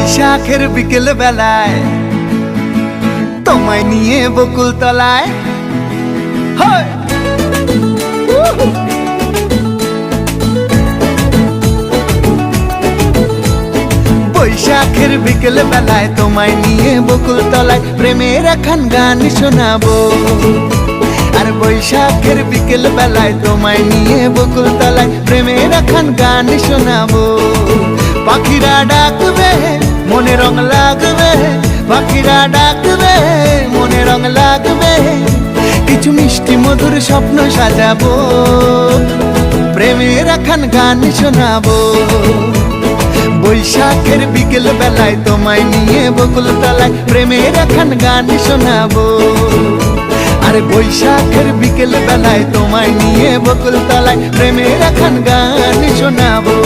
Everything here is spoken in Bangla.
বৈশাখের বিকেল বেলায় তোমায় নিয়ে বকুল তলায় বৈশাখের বিকেল বেলায় তোমায় নিয়ে বকুল তলায় প্রেমের একখান গান শোনাবো। আর বৈশাখের বিকেল বেলায় তোমায় নিয়ে বকুল তলায় প্রেমের একখান গান শোনাবো। পাখিরা ডাকবে মনে রং লাগবে, পাখিরা ডাকবে মনে রং লাগবে, কিছু মিষ্টি মধুর স্বপ্ন সাজাবো, প্রেমের একখান গান শোনাবো। বৈশাখের বিকেল বেলায় তোমায় নিয়ে বকুল তলায় প্রেমের একখান গান শোনাবো। আরে বৈশাখের বিকেল বেলায় তোমায় নিয়ে বকুল তলায় প্রেমের একখান গান শোনাবো।